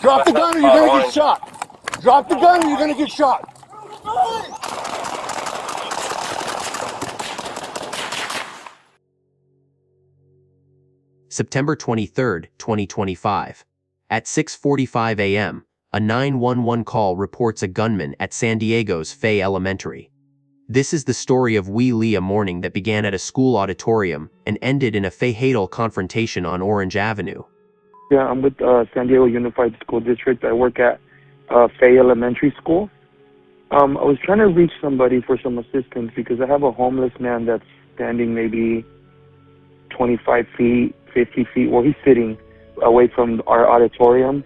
Drop the gun or you're gonna get shot. Drop the gun or you're gonna get shot. September 23, 2025. At 6:45 a.m., a 911 call reports a gunman at San Diego's Fay Elementary. This is the story of Huy Ly, a morning that began at a school auditorium and ended in a fatal confrontation on Orange Avenue. Yeah, I'm with San Diego Unified School District. I work at Fay Elementary School. I was trying to reach somebody for some assistance because I have a homeless man that's standing maybe 25 feet, 50 feet, well, he's sitting away from our auditorium.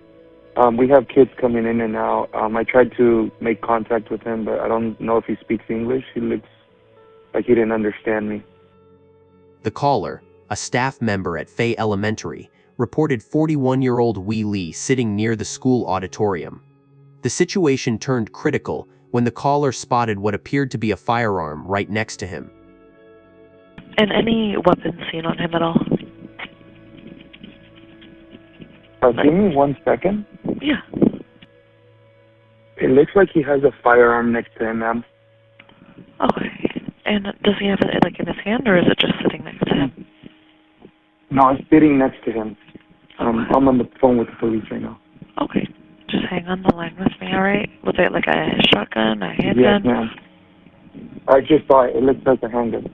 We have kids coming in and out. I tried to make contact with him, but I don't know if he speaks English. He looks like he didn't understand me. The caller, a staff member at Fay Elementary, reported 41-year-old Huy Ly sitting near the school auditorium. The situation turned critical when the caller spotted what appeared to be a firearm right next to him. And any weapons seen on him at all? Give me 1 second. Yeah. It looks like he has a firearm next to him, ma'am. Okay. And does he have it like in his hand, or is it just sitting next to him? No, it's sitting next to him. I'm on the phone with the police right now. Okay. Just hang on the line with me, all right? Was it like a shotgun, a handgun? Yes, ma'am. I just saw it. It looks like a handgun.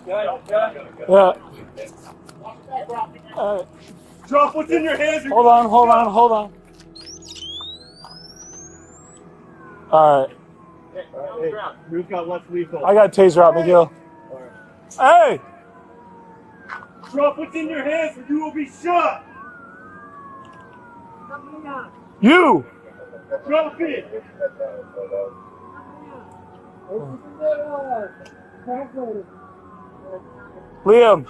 Yeah. Drop what's in your hands. Hold on. All right. Who's got less lethal? I got a taser out, McGill. Hey! Drop what's in your hands or you will be shot. You! Drop it. Liam!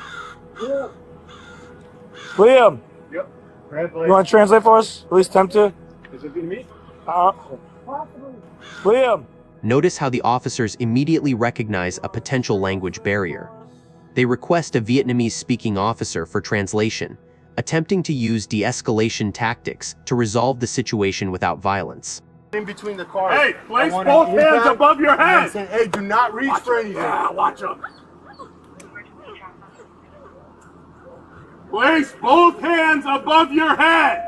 Liam! Yep. You want to translate for us? At least attempt to? Is it Vietnamese? Liam! Notice how the officers immediately recognize a potential language barrier. They request a Vietnamese-speaking officer for translation, attempting to use de-escalation tactics to resolve the situation without violence. In between the cars. Hey, place both hands above your head! Hey, do not reach for anything. Watch them! Place both hands above your head!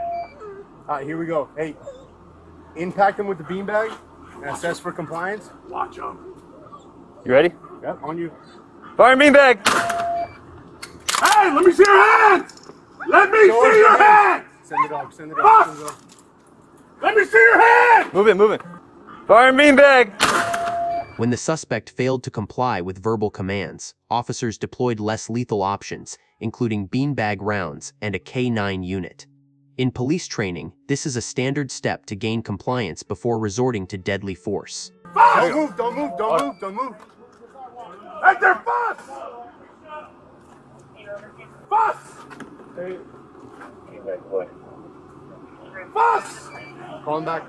Alright, here we go. Hey, impact them with the beanbag and assess for compliance. Watch them. You ready? Yep, on you. Fire beanbag! Hey, let me see your hands! Let me see your hands! Send the dog, send the dog, send the dog. Let me see your hands! Move it. Fire beanbag! When the suspect failed to comply with verbal commands, officers deployed less lethal options, including beanbag rounds and a K-9 unit. In police training, this is a standard step to gain compliance before resorting to deadly force. Don't move. Right there, fuss! Fuss! Hey. Fuss! Calm back.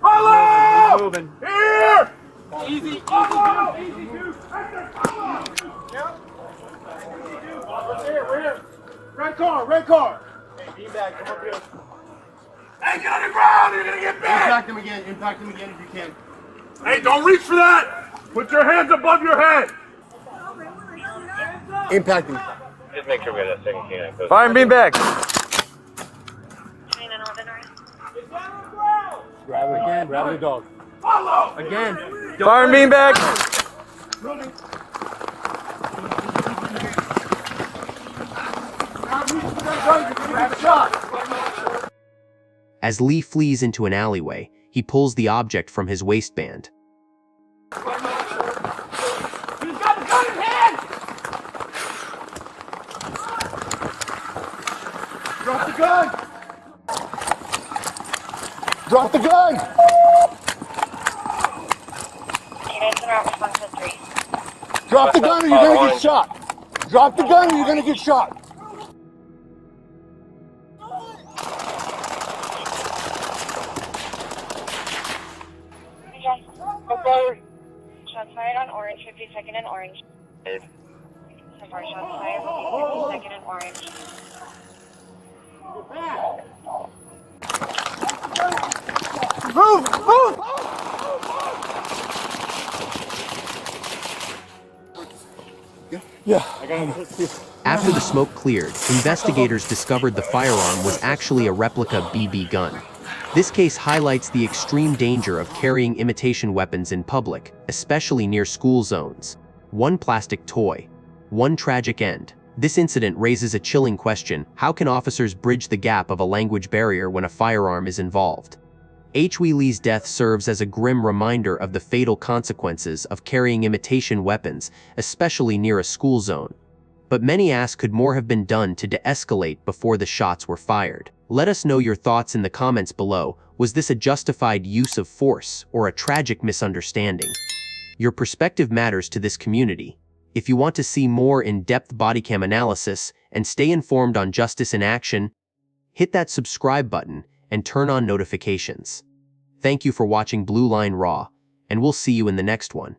Follow! Moving. Here! Easy, dude. Right there, follow! Yep. We're here. Red car. Hey, beanbag, come up here. Hey, get on the ground, you're gonna get bit! Impact him again if you can. Hey, don't reach for that! Put your hands above your head! Impact him. Just make sure we have that second canine. Fire beanbag! Grab it again, grab the dog. Follow! Again. Fire beanbag! As Lee flees into an alleyway, he pulls the object from his waistband. He's got the gun in hand! Drop the gun! Drop the gun! Drop the gun or you're gonna get shot! Drop the gun or you're gonna get shot! Shots fired on Orange 57 checking in orange. Dave. So far, shots fired. Checking in orange. Yeah. After the smoke cleared, investigators discovered the firearm was actually a replica BB gun. This case highlights the extreme danger of carrying imitation weapons in public, especially near school zones. One plastic toy, one tragic end. This incident raises a chilling question: how can officers bridge the gap of a language barrier when a firearm is involved? Huy Ly's death serves as a grim reminder of the fatal consequences of carrying imitation weapons, especially near a school zone. But many ask, could more have been done to de-escalate before the shots were fired? Let us know your thoughts in the comments below. Was this a justified use of force or a tragic misunderstanding? Your perspective matters to this community. If you want to see more in-depth bodycam analysis and stay informed on justice in action, hit that subscribe button and turn on notifications. Thank you for watching Blue Line Raw, and we'll see you in the next one.